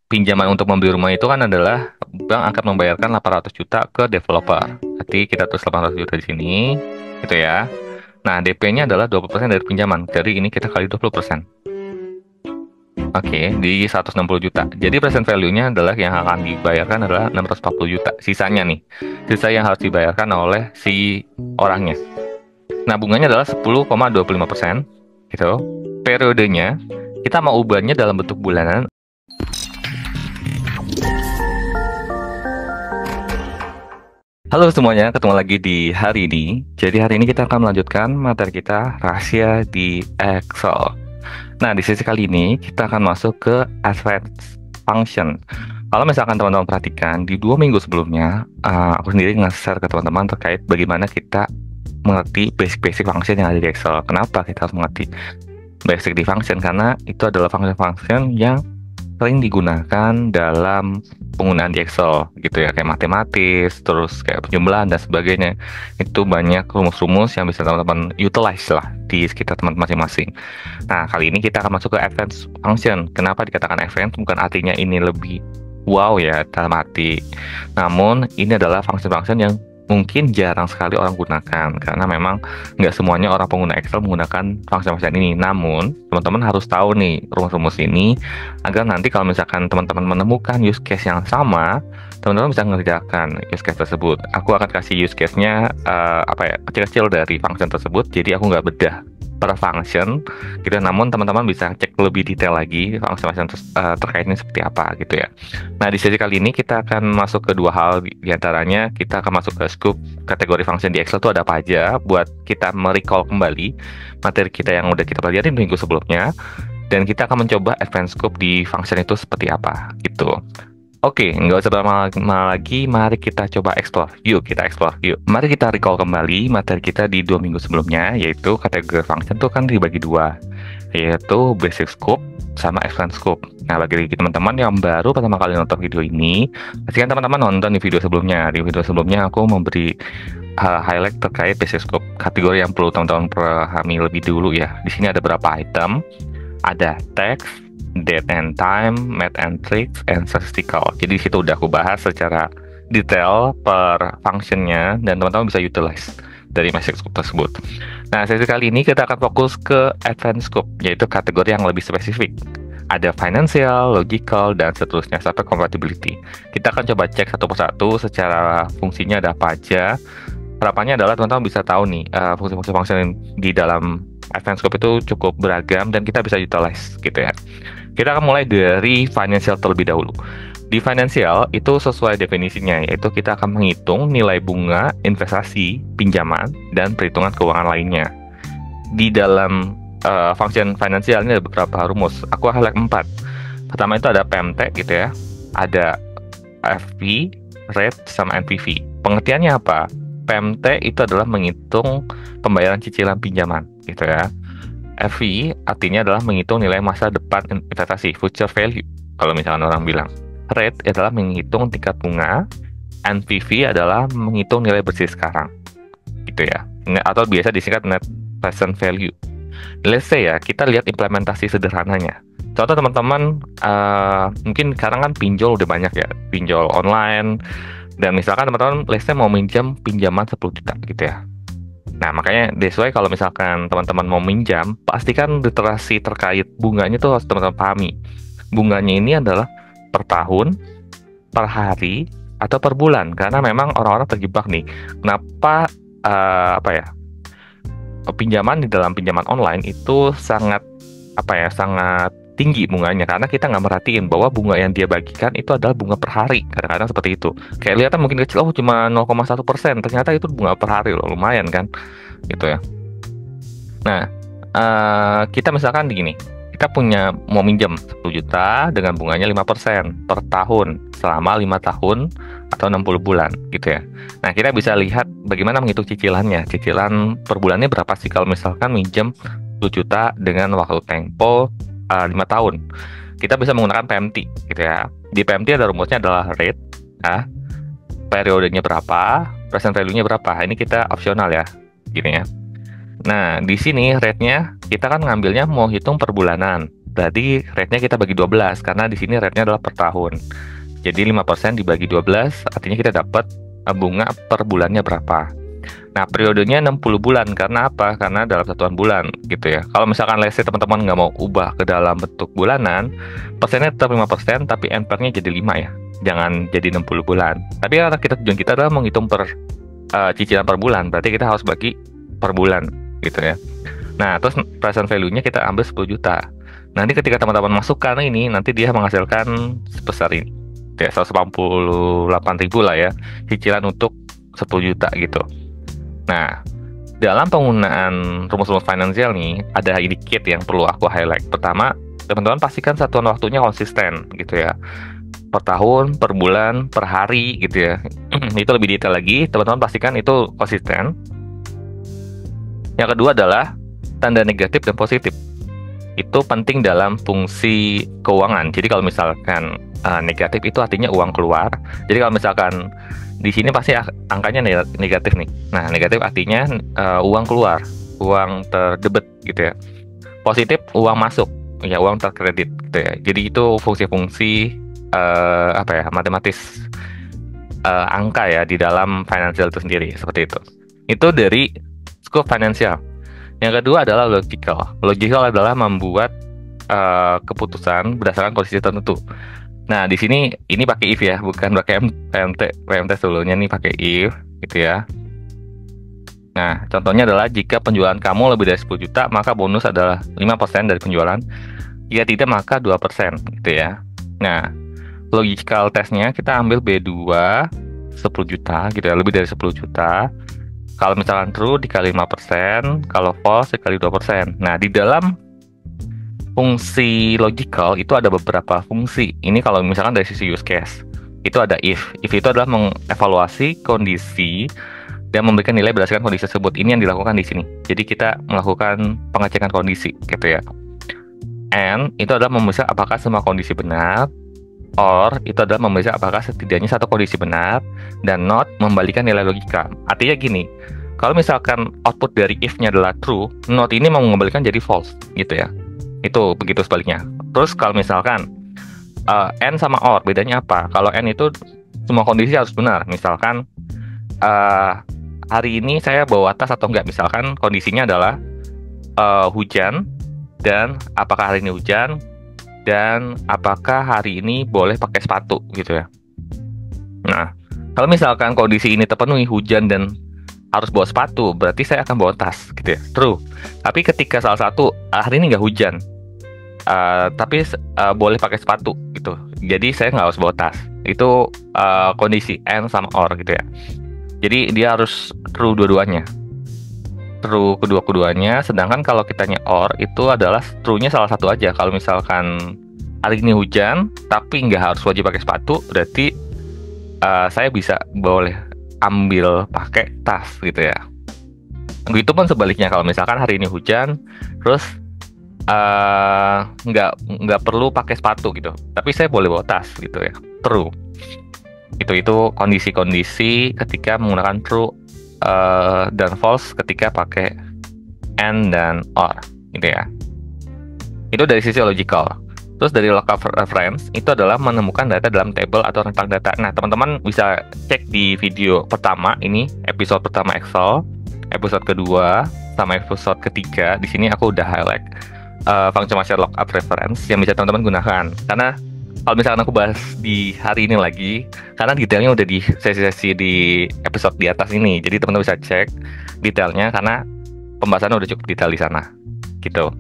pinjaman untuk membeli rumah itu kan adalah bank akan membayarkan 800 juta ke developer. Berarti kita tulis 800 juta di sini, gitu ya. Nah, DP-nya adalah 20% dari pinjaman. Jadi ini kita kali 20%. Oke, di 160 juta. Jadi present value-nya adalah yang akan dibayarkan adalah 640 juta. Sisanya nih, sisa yang harus dibayarkan oleh si orangnya. Nah, bunganya adalah 10,25%, gitu. Periodenya, kita mau ubahnya dalam bentuk bulanan. Halo semuanya, ketemu lagi di hari ini. Jadi hari ini kita akan melanjutkan materi kita rahasia di Excel. Nah, di sesi kali ini kita akan masuk ke advanced function. Kalau misalkan teman-teman perhatikan, di 2 minggu sebelumnya, aku sendiri nge-share ke teman-teman terkait bagaimana kita mengerti basic-basic function yang ada di Excel. Kenapa kita harus mengerti basic di function? Karena itu adalah function-function yang sering digunakan dalam penggunaan di Excel gitu ya, kayak matematis, terus kayak penjumlahan dan sebagainya. Itu banyak rumus-rumus yang bisa teman-teman utilize lah di sekitar teman masing-masing. Nah, kali ini kita akan masuk ke advanced function. Kenapa dikatakan advanced? Bukan artinya ini lebih wow ya dalam arti. Namun, ini adalah function-function yang mungkin jarang sekali orang gunakan karena memang nggak semuanya orang pengguna Excel menggunakan function-function ini. Namun, teman-teman harus tahu nih rumus-rumus ini agar nanti kalau misalkan teman-teman menemukan use case yang sama, teman-teman bisa mengerjakan use case tersebut. Aku akan kasih use case-nya kecil-kecil dari function tersebut, jadi aku nggak bedah per function gitu. Namun teman-teman bisa cek lebih detail lagi function-function terkaitnya seperti apa gitu ya. Nah, di sesi kali ini kita akan masuk ke dua hal, diantaranya kita akan masuk ke scope kategori function di Excel itu ada apa aja buat kita merecall kembali materi kita yang udah kita pelajari minggu sebelumnya, dan kita akan mencoba advanced scope di function itu seperti apa gitu. Oke, nggak usah lama-lama lagi, mari kita coba explore. Yuk, kita explore. Yuk, mari kita recall kembali materi kita di 2 minggu sebelumnya, yaitu kategori function itu kan dibagi dua, yaitu basic scope sama advanced scope. Nah, bagi teman-teman yang baru pertama kali nonton video ini, pastikan teman-teman nonton di video sebelumnya. Di video sebelumnya aku memberi highlight terkait basic scope, kategori yang perlu teman-teman pahami lebih dulu ya. Di sini ada beberapa item, ada text, date and time, math and tricks, and statistical. Jadi di situ udah aku bahas secara detail per functionnya dan teman-teman bisa utilize dari basic scope tersebut. Nah, sesi kali ini kita akan fokus ke advanced scope, yaitu kategori yang lebih spesifik. Ada financial, logical, dan seterusnya sampai compatibility. Kita akan coba cek satu persatu secara fungsinya ada apa aja. Harapannya adalah teman-teman bisa tahu nih fungsi-fungsi function di dalam advanced scope itu cukup beragam dan kita bisa utilize gitu ya. Kita akan mulai dari financial terlebih dahulu. Di financial itu sesuai definisinya, yaitu kita akan menghitung nilai bunga, investasi, pinjaman, dan perhitungan keuangan lainnya. Di dalam function financial ini ada beberapa rumus. Aku highlight 4. Pertama itu ada PMT gitu ya, ada FV, rate, sama NPV. Pengertiannya apa? PMT itu adalah menghitung pembayaran cicilan pinjaman gitu ya. FV artinya adalah menghitung nilai masa depan investasi, future value kalau misalkan orang bilang. Rate adalah menghitung tingkat bunga. NPV adalah menghitung nilai bersih sekarang gitu ya, atau biasa disingkat net present value. Let's say ya, kita lihat implementasi sederhananya. Contoh teman-teman, mungkin sekarang kan pinjol udah banyak ya, pinjol online. Dan misalkan teman-teman let's say mau minjam pinjaman 10 juta gitu ya. Nah, makanya that's why kalau misalkan teman-teman mau minjam, pastikan literasi terkait bunganya tuh harus teman-teman pahami. Bunganya ini adalah per tahun, per hari, atau per bulan. Karena memang orang-orang terjebak nih. Kenapa pinjaman di dalam pinjaman online itu sangat sangat tinggi bunganya, karena kita nggak merhatiin bahwa bunga yang dia bagikan itu adalah bunga per hari. Kadang-kadang seperti itu. Kayak lihatnya mungkin kecil, oh cuma 0,1%, ternyata itu bunga per hari loh, lumayan kan, gitu ya. Nah, kita misalkan begini, kita mau minjem 10 juta dengan bunganya 5% per tahun selama 5 tahun atau 60 bulan gitu ya. Nah, kita bisa lihat bagaimana menghitung cicilannya. Cicilan per bulannya berapa sih kalau misalkan minjem 10 juta dengan waktu tempo 5 tahun. Kita bisa menggunakan PMT gitu ya. Di PMT ada rumusnya adalah rate, periodenya berapa, present value-nya berapa. Ini kita opsional ya, gini ya. Nah, di sini rate-nya kita kan ngambilnya mau hitung per bulanan. berarti rate-nya kita bagi 12 karena di sini rate-nya adalah per tahun. Jadi 5% dibagi 12 artinya kita dapat bunga per bulannya berapa. Nah, periodenya 60 bulan. Karena apa? Karena dalam satuan bulan gitu ya. Kalau misalkan let's say teman-teman nggak mau ubah ke dalam bentuk bulanan, persennya tetap 5%, tapi NPR-nya jadi 5 ya. Jangan jadi 60 bulan. Tapi karena tujuan kita adalah menghitung per cicilan per bulan, berarti kita harus bagi per bulan gitu ya. Nah, terus present value-nya kita ambil 10 juta. Nanti ketika teman-teman masukkan ini, nanti dia menghasilkan sebesar ini. Ya, 188.000 lah ya, cicilan untuk 10 juta gitu. Nah, dalam penggunaan rumus-rumus finansial nih, ada indicate yang perlu aku highlight. Pertama, teman-teman pastikan satuan waktunya konsisten gitu ya. Per tahun, per bulan, per hari gitu ya. Itu lebih detail lagi, teman-teman pastikan itu konsisten. Yang kedua adalah tanda negatif dan positif. Itu penting dalam fungsi keuangan. Jadi kalau misalkan negatif itu artinya uang keluar. Jadi kalau misalkan di sini pasti angkanya negatif nih. Nah, negatif artinya uang keluar, uang terdebit gitu ya. Positif uang masuk, ya uang terkredit gitu ya. Jadi itu fungsi-fungsi matematis angka ya di dalam financial itu sendiri seperti itu. Itu dari scope financial. Yang kedua adalah logical. Logical adalah membuat keputusan berdasarkan kondisi tertentu. Nah, di sini ini pakai if ya, bukan pakai PMT sebelumnya nih pakai if gitu ya. Nah, contohnya adalah jika penjualan kamu lebih dari 10 juta, maka bonus adalah 5% dari penjualan. Jika tidak, maka 2% gitu ya. Nah, logical testnya kita ambil B2 10 juta gitu ya, lebih dari 10 juta. Kalau misalkan true dikali 5%, kalau false dikali 2%. Nah, di dalam fungsi logical itu ada beberapa fungsi. Ini kalau misalkan dari sisi use case, itu ada if. If itu adalah mengevaluasi kondisi dan memberikan nilai berdasarkan kondisi tersebut. Ini yang dilakukan di sini. Jadi kita melakukan pengecekan kondisi gitu ya. And itu adalah memeriksa apakah semua kondisi benar. Or itu adalah memeriksa apakah setidaknya satu kondisi benar. Dan not membalikan nilai logika. Artinya gini, kalau misalkan output dari if-nya adalah true, not ini mau mengembalikan jadi false gitu ya. Itu begitu sebaliknya. Terus kalau misalkan N sama OR bedanya apa? Kalau N itu semua kondisi harus benar. Misalkan hari ini saya bawa tas atau enggak. Misalkan kondisinya adalah hujan, dan apakah hari ini hujan, dan apakah hari ini boleh pakai sepatu gitu ya. Nah, kalau misalkan kondisi ini terpenuhi, hujan dan harus bawa sepatu, berarti saya akan bawa tas gitu ya. True. Tapi ketika salah satu hari ini nggak hujan, tapi boleh pakai sepatu gitu, jadi saya nggak harus bawa tas. Itu kondisi N sama OR gitu ya. Jadi dia harus true dua-duanya, true kedua-keduanya. Sedangkan kalau kitanya OR itu adalah true-nya salah satu aja. Kalau misalkan hari ini hujan tapi nggak harus wajib pakai sepatu, berarti saya bisa boleh ambil pakai tas gitu ya. Begitu pun sebaliknya, kalau misalkan hari ini hujan terus nggak perlu pakai sepatu gitu, tapi saya boleh bawa tas gitu ya. True. Itu kondisi-kondisi ketika menggunakan true dan false ketika pakai and dan or gitu ya. Itu dari sisi logical. Terus dari lookup reference itu adalah menemukan data dalam table atau rentang data. Nah, teman-teman bisa cek di video pertama ini, episode pertama Excel, episode kedua sama episode ketiga. Di sini aku udah highlight fungsi lookup reference yang bisa teman-teman gunakan. Karena kalau misalkan aku bahas di hari ini lagi, karena detailnya udah di sesi-sesi di episode di atas ini, jadi teman-teman bisa cek detailnya karena pembahasannya udah cukup detail di sana gitu.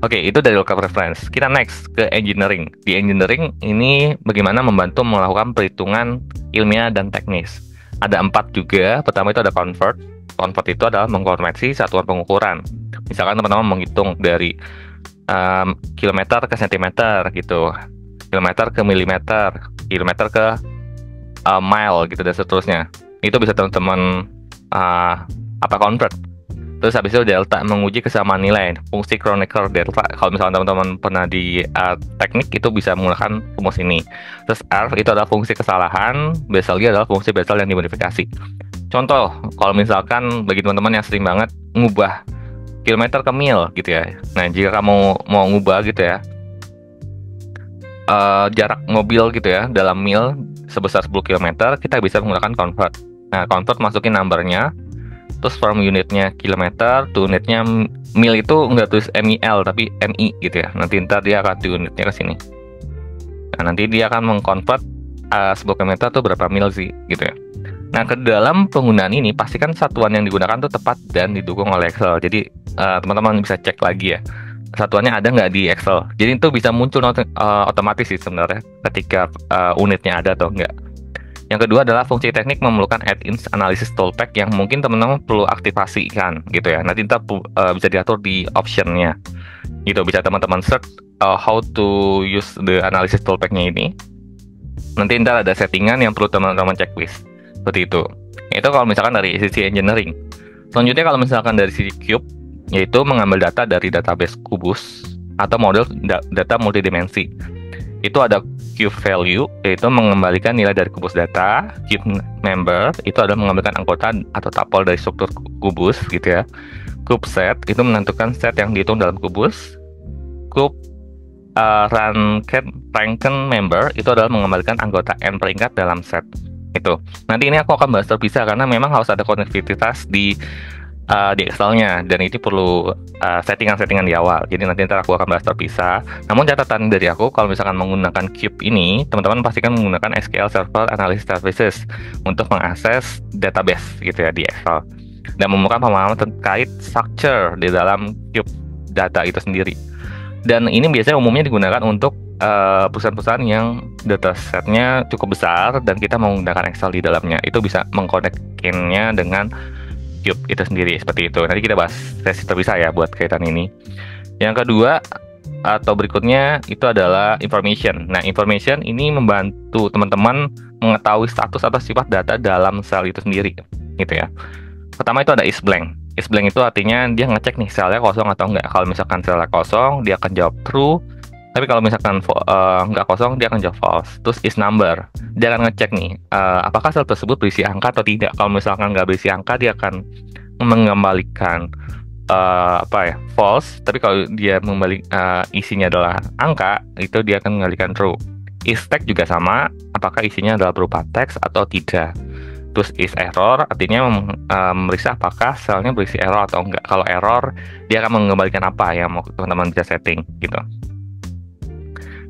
Oke, itu dari lookup reference. Kita next ke engineering. Di engineering ini bagaimana membantu melakukan perhitungan ilmiah dan teknis. Ada 4 juga. Pertama itu ada convert. Convert itu adalah mengkonversi satuan pengukuran. Misalkan teman-teman menghitung dari kilometer ke sentimeter gitu, kilometer ke milimeter, kilometer ke mile gitu dan seterusnya. Itu bisa teman-teman convert. Terus habis itu delta, menguji kesamaan nilai, fungsi Kronecker delta. Kalau misalnya teman-teman pernah di teknik itu bisa menggunakan rumus ini. Terus R itu adalah fungsi kesalahan, Bessel adalah fungsi Bessel yang dimodifikasi. Contoh, kalau misalkan bagi teman-teman yang sering banget ngubah kilometer ke mil gitu ya. Nah, jika kamu mau ngubah gitu ya, jarak mobil gitu ya dalam mil sebesar 10 km, kita bisa menggunakan convert. Nah, convert masukin numbernya, terus from unitnya kilometer, to unitnya mil, itu nggak tulis mil tapi mi gitu ya. Nanti ntar dia akan to unitnya ke sini. Nah, nanti dia akan mengconvert 10 km itu berapa mil sih gitu ya. Nah, ke dalam penggunaan ini pastikan satuan yang digunakan tuh tepat dan didukung oleh Excel. Jadi teman-teman bisa cek lagi ya, satuannya ada nggak di Excel. Jadi itu bisa muncul otomatis sih sebenarnya ketika unitnya ada atau enggak. Yang kedua adalah fungsi teknik memerlukan add-ins analysis toolpath yang mungkin teman-teman perlu aktifasikan gitu ya. Nanti kita bisa diatur di optionnya gitu. Bisa teman-teman search how to use the analysis toolpath-nya ini. Nanti ntar ada settingan yang perlu teman-teman checklist seperti itu. Itu kalau misalkan dari sisi engineering. Selanjutnya kalau misalkan dari sisi cube, yaitu mengambil data dari database kubus atau model data multidimensi. Itu ada cube value, yaitu mengembalikan nilai dari kubus data. Cube member itu adalah mengambilkan anggota atau tuple dari struktur kubus gitu ya. Cube set itu menentukan set yang dihitung dalam kubus. Cube ranken member itu adalah mengembalikan anggota n peringkat dalam set itu. Nanti ini aku akan bahas terpisah karena memang harus ada konektivitas di Excel-nya, dan ini perlu settingan-settingan di awal. Jadi nanti ntar aku akan bahas terpisah. Namun catatan dari aku, kalau misalkan menggunakan cube ini, teman-teman pastikan menggunakan SQL Server Analysis Services untuk mengakses database gitu ya di Excel, dan memerlukan pemahaman terkait structure di dalam cube data itu sendiri. Dan ini biasanya umumnya digunakan untuk perusahaan-perusahaan yang datasetnya cukup besar dan kita menggunakan Excel di dalamnya. Itu bisa mengkonektinnya dengan cube itu sendiri seperti itu. Nanti kita bahas sesi terpisah ya buat kaitan ini. Yang kedua atau berikutnya itu adalah information. Nah, information ini membantu teman-teman mengetahui status atau sifat data dalam sel itu sendiri gitu ya. Pertama itu ada is blank. Is blank itu artinya dia ngecek nih selnya kosong atau enggak. Kalau misalkan selnya kosong, dia akan jawab true. Tapi kalau misalkan nggak kosong, dia akan jawab false. Terus is number, dia akan ngecek nih apakah sel tersebut berisi angka atau tidak. Kalau misalkan nggak berisi angka, dia akan mengembalikan false. Tapi kalau dia isinya adalah angka, itu dia akan mengembalikan true. Is text juga sama, apakah isinya adalah berupa teks atau tidak. Terus is error, artinya memeriksa apakah selnya berisi error atau enggak. Kalau error, dia akan mengembalikan apa yang mau teman-teman bisa setting gitu.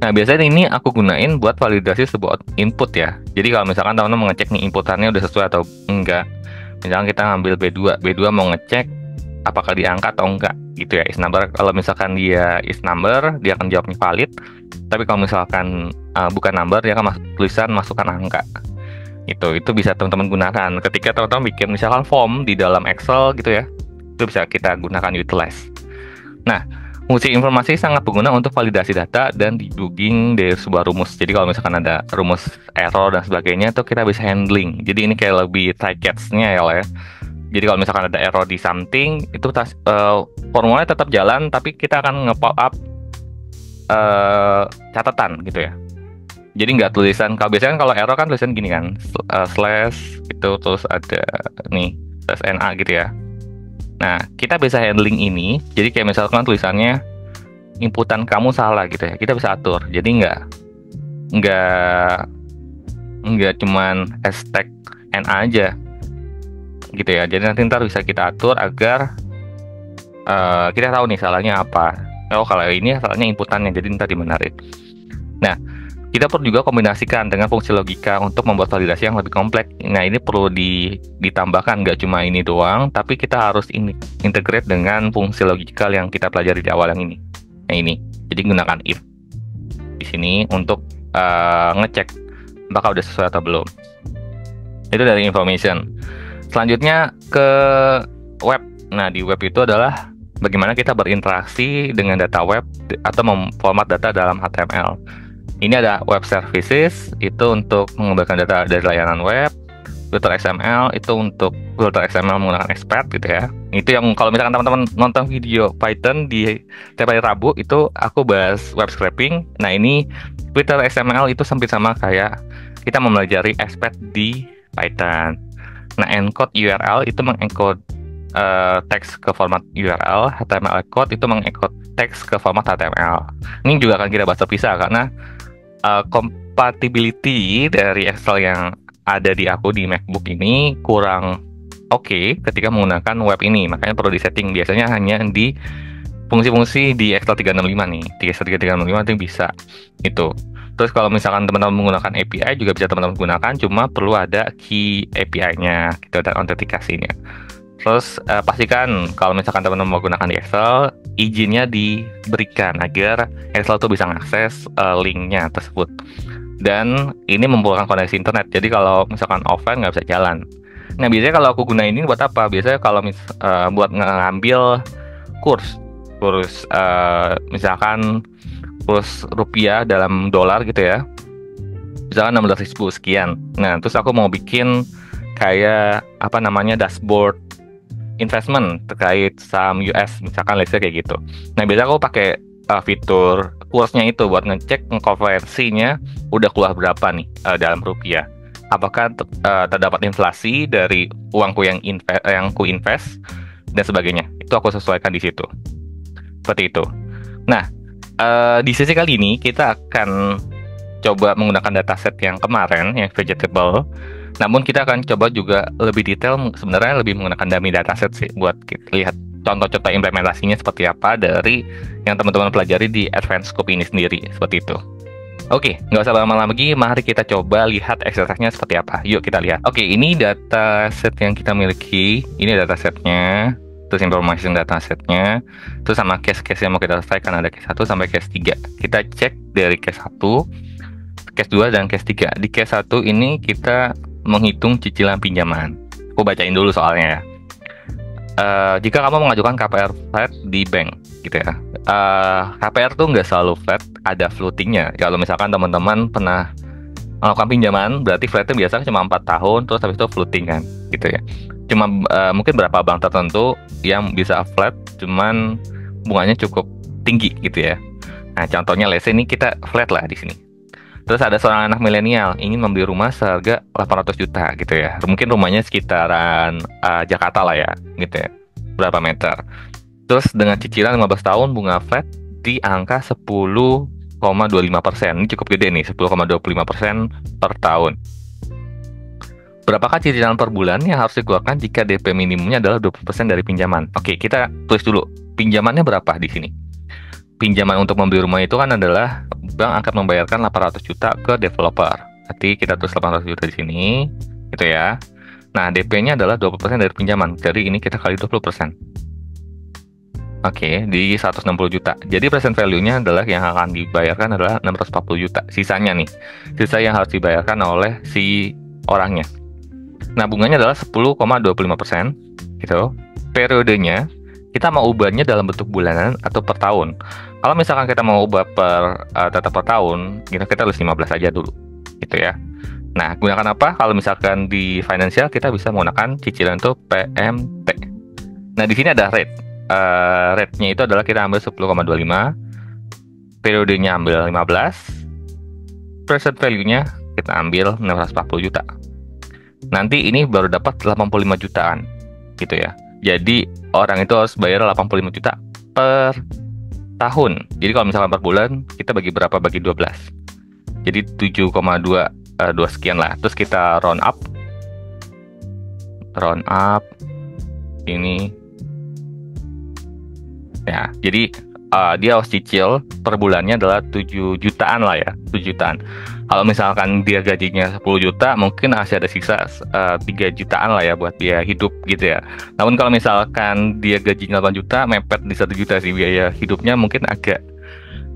Nah, biasanya ini aku gunain buat validasi sebuah input ya. Jadi kalau misalkan teman-teman mengecek nih inputannya udah sesuai atau enggak. Misalkan kita ngambil B2 mau ngecek apakah dia angka atau enggak gitu ya. Is number, kalau misalkan dia is number, dia akan jawabnya valid. Tapi kalau misalkan bukan number, dia akan tulisan masukkan angka. Itu bisa teman-teman gunakan ketika teman-teman bikin misalkan form di dalam Excel gitu ya. Itu bisa kita gunakan utilize. Nah, fungsi informasi sangat berguna untuk validasi data dan debugging dari sebuah rumus. Jadi kalau misalkan ada rumus error dan sebagainya, itu kita bisa handling. Jadi ini kayak lebih try catch-nya ya lah ya. Jadi kalau misalkan ada error di something, itu formulanya tetap jalan, tapi kita akan nge-pop up catatan gitu ya. Jadi nggak tulisan, kalau biasanya kalau error kan tulisan gini kan, slash gitu, terus ada nih slash na gitu ya. Nah, kita bisa handling ini. Jadi kayak misalkan tulisannya inputan kamu salah gitu ya. Kita bisa atur. Jadi nggak cuman hashtag NA aja gitu ya. Jadi nanti ntar bisa kita atur agar kita tahu nih salahnya apa. Oh, kalau ini salahnya inputannya, jadi ntar dibenerin. Nah, kita perlu juga kombinasikan dengan fungsi logika untuk membuat validasi yang lebih kompleks. Nah, ini perlu ditambahkan, nggak cuma ini doang, tapi kita harus integrate dengan fungsi logikal yang kita pelajari di awal yang ini. Nah, ini. Jadi gunakan if di sini untuk ngecek apakah udah sesuai atau belum. Itu dari information. Selanjutnya ke web. Nah, di web itu adalah bagaimana kita berinteraksi dengan data web atau memformat data dalam HTML. Ini ada web services, itu untuk mengembalikan data dari layanan web. Filter XML itu untuk filter XML menggunakan expert gitu ya. Itu yang kalau misalkan teman-teman nonton video Python di tiap hari Rabu, itu aku bahas web scraping. Nah, ini filter XML itu hampir sama kayak kita mempelajari expert di Python. Nah, encode URL itu mengencode teks ke format URL. HTML code itu mengencode teks ke format HTML. Ini juga akan kita bahas terpisah karena compatibility dari Excel yang ada di aku di MacBook ini kurang oke ketika menggunakan web ini, makanya perlu disetting. Biasanya hanya di fungsi-fungsi di Excel 365 nih, di Excel 365 itu bisa itu. Terus kalau misalkan teman-teman menggunakan API juga bisa teman-teman gunakan, cuma perlu ada key API-nya gitu dan autentikasinya. Terus pastikan kalau misalkan teman-teman mau gunakan di Excel, izinnya diberikan agar Excel tuh bisa mengakses linknya tersebut. Dan ini membutuhkan koneksi internet, jadi kalau misalkan offline nggak bisa jalan. Nah, biasanya kalau aku gunain ini buat apa? Biasanya kalau buat ngambil kurs misalkan kurs rupiah dalam dolar gitu ya, misalkan 16.000 sekian. Nah, terus aku mau bikin kayak apa namanya dashboard investment terkait saham US, misalkan let's say kayak gitu. Nah, biasanya aku pakai fitur kursnya itu buat ngecek konversinya udah keluar berapa nih dalam rupiah. Apakah terdapat inflasi dari uangku yang ku invest dan sebagainya. Itu aku sesuaikan di situ. Seperti itu. Nah, di sesi kali ini kita akan coba menggunakan dataset yang kemarin, yang vegetable. Namun kita akan coba juga lebih detail, sebenarnya lebih menggunakan dummy dataset sih, buat kita lihat contoh-contoh implementasinya seperti apa dari yang teman-teman pelajari di Advanced Scope ini sendiri, seperti itu. Oke, nggak usah lama-lama lagi, mari kita coba lihat exercise-nya seperti apa. Yuk kita lihat. Oke, ini dataset yang kita miliki, ini datasetnya, terus information datasetnya, terus sama case-case yang mau kita selesaikan, ada case 1 sampai case 3. Kita cek dari case 1, case 2, dan case 3. Di case 1 ini kita menghitung cicilan pinjaman. Aku bacain dulu soalnya ya. Jika kamu mengajukan KPR flat di bank gitu ya, KPR tuh nggak selalu flat, ada floatingnya. Kalau misalkan teman-teman pernah melakukan pinjaman, berarti flatnya biasanya cuma 4 tahun, terus habis itu floating kan gitu ya. Cuma mungkin berapa bank tertentu yang bisa flat, cuman bunganya cukup tinggi gitu ya. Nah, contohnya let's say ini kita flat lah di sini. Terus ada seorang anak milenial ingin membeli rumah seharga 800 juta gitu ya. Mungkin rumahnya sekitaran Jakarta lah ya, gitu ya. Berapa meter. Terus dengan cicilan 15 tahun bunga flat di angka 10,25%. Ini cukup gede nih, 10,25% per tahun. Berapakah cicilan per bulan yang harus dikeluarkan jika DP minimumnya adalah 20% dari pinjaman? Oke, kita tulis dulu. Pinjamannya berapa di sini? Pinjaman untuk membeli rumah itu kan adalah bank akan membayarkan 800 juta ke developer. Nanti kita tulis 800 juta di sini, gitu ya. Nah, DP-nya adalah 20% dari pinjaman. Jadi ini kita kali 20%. Oke, di 160 juta. Jadi present value-nya adalah yang akan dibayarkan adalah 640 juta. Sisanya nih, sisa yang harus dibayarkan oleh si orangnya. Nah, bunganya adalah 10,25%, gitu. Periodenya kita mau ubahnya dalam bentuk bulanan atau per tahun. Kalau misalkan kita mau ubah tetap per tahun, kita tulis 15 aja dulu, gitu ya. Nah, gunakan apa? Kalau misalkan di financial kita bisa menggunakan cicilan itu PMT. Nah, di sini ada rate. Rate-nya itu adalah kita ambil 10,25, periodenya ambil 15, present value-nya kita ambil 640 juta. Nanti ini baru dapat 85 jutaan, gitu ya. Jadi orang itu harus bayar 85 juta per tahun. Jadi kalau misalkan per bulan kita bagi berapa? Bagi 12. Jadi 7,2 sekian lah. Terus kita round up. Ini ya. Jadi dia harus cicil per bulannya adalah 7 jutaan lah ya, 7 jutaan. Kalau misalkan dia gajinya 10 juta, mungkin masih ada sisa 3 jutaan lah ya buat biaya hidup gitu ya. Namun kalau misalkan dia gajinya 8 juta, mepet di 1 juta sih biaya hidupnya, mungkin agak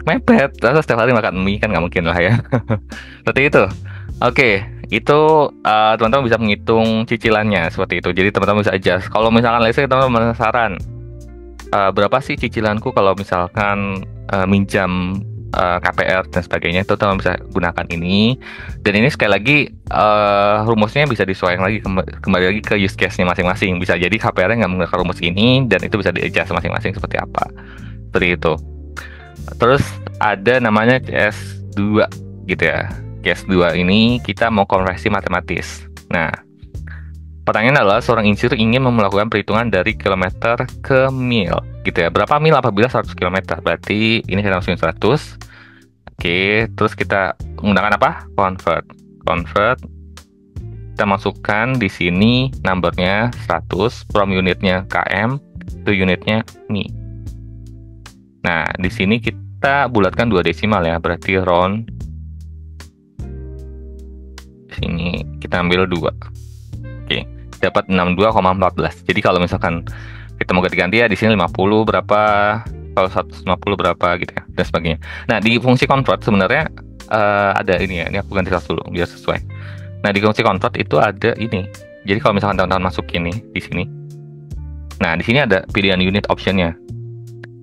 mepet. Terus setiap hari makan mie kan nggak mungkin lah ya. Seperti itu. Oke, itu teman-teman bisa menghitung cicilannya seperti itu. Jadi teman-teman bisa adjust. Kalau misalkan let's say teman-teman penasaran, berapa sih cicilanku kalau misalkan minjam KPR dan sebagainya, itu teman bisa gunakan ini. Dan ini sekali lagi rumusnya bisa disesuaikan lagi kembali lagi ke use case-nya masing-masing. Bisa jadi KPR-nya nggak menggunakan rumus ini, dan itu bisa di-adjust masing-masing seperti apa. Seperti itu. Terus ada namanya CS2 gitu ya. CS2 ini kita mau konversi matematis. Nah, pertanyaannya adalah seorang insinyur ingin melakukan perhitungan dari kilometer ke mil gitu ya. Berapa mil apabila 100 km? Berarti ini kita masukin 100. Oke, terus kita menggunakan apa? Convert. Convert. Kita masukkan di sini numbernya 100, from unitnya km, to unitnya mi. Nah, di sini kita bulatkan 2 desimal ya, berarti round. Sini kita ambil 2. Oke, dapat 62,14. Jadi kalau misalkan kita mau ganti-ganti ya, di sini 50 berapa, kalau 150 berapa gitu ya, dan sebagainya. Nah, di fungsi convert sebenarnya ada ini ya, ini aku ganti 100 dulu biar sesuai. Nah, di fungsi convert itu ada ini. Jadi kalau misalkan teman-teman masukin nih di sini. Nah, di sini ada pilihan unit optionnya.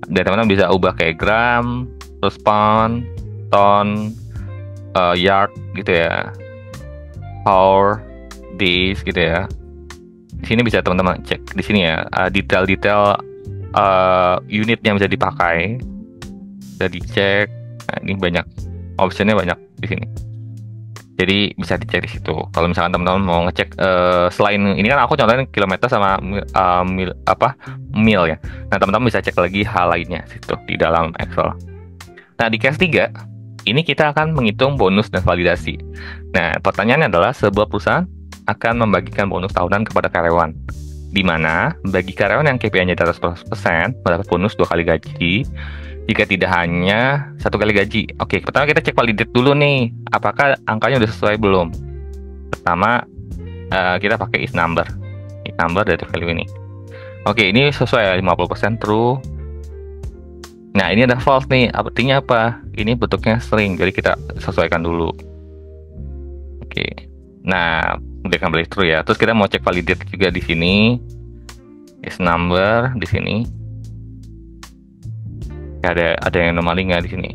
Dan teman-teman bisa ubah kayak gram, terus pound, ton, yard gitu ya, hour, days gitu ya. Di sini bisa teman-teman cek di sini ya, detail-detail unit yang bisa dipakai, bisa dicek. Nah, ini banyak optionnya, banyak di sini. Jadi bisa dicek di situ. Kalau misalkan teman-teman mau ngecek selain ini kan aku contohnya kilometer sama mil ya. Nah, teman-teman bisa cek lagi hal lainnya situ di dalam Excel. Nah, di case 3 ini kita akan menghitung bonus dan validasi. Nah, pertanyaannya adalah sebuah perusahaan akan membagikan bonus tahunan kepada karyawan, di mana bagi karyawan yang KPI-nya di atas 100% mendapat bonus 2 kali gaji, jika tidak hanya 1 kali gaji. Oke, pertama kita cek validate dulu nih, apakah angkanya udah sesuai belum. Pertama, kita pakai is number dari value ini. Oke, ini sesuai ya, 50% true. Nah, ini ada false nih, artinya apa? Ini bentuknya string, jadi kita sesuaikan dulu. Oke, nah udah kembali true ya. Terus kita mau cek validate juga di sini, is number di sini. Ada yang anomali nggak di sini?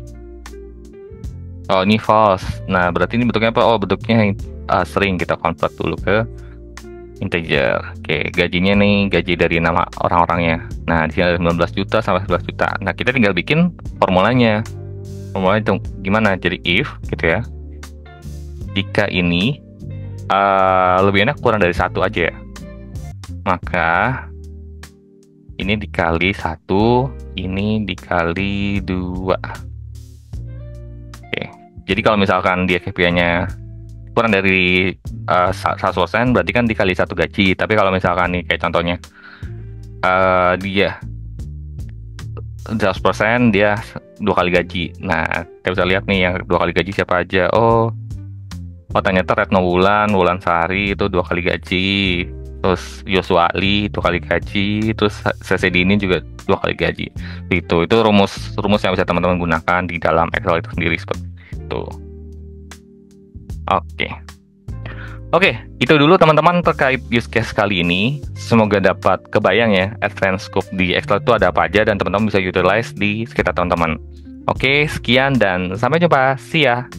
Oh, ini false. Nah, berarti ini bentuknya apa? Oh, bentuknya string, kita convert dulu ke integer. Oke, gajinya nih gaji dari nama orang-orangnya. Nah, di sini ada 19 juta sampai 11 juta. Nah, kita tinggal bikin formulanya. Formulanya itu gimana? Jadi if gitu ya. Jika ini lebih enak kurang dari 1 aja ya, maka ini dikali 1, ini dikali 2. Oke. Jadi kalau misalkan dia KPI-nya kurang dari 100%, berarti kan dikali 1 gaji. Tapi kalau misalkan nih kayak contohnya dia 100%, dia 2 kali gaji. Nah, kita bisa lihat nih yang 2 kali gaji siapa aja. Oh, ternyata Retno Wulan Sari itu 2 kali gaji. Terus Yosua Ali 2 kali gaji. Terus CCD ini juga 2 kali gaji. Itu rumus yang bisa teman-teman gunakan di dalam Excel itu sendiri seperti itu. Oke, itu dulu teman-teman terkait use case kali ini. Semoga dapat kebayang ya, advanced scope di Excel itu ada apa aja dan teman-teman bisa utilize di sekitar teman-teman. Oke, sekian dan sampai jumpa. See ya.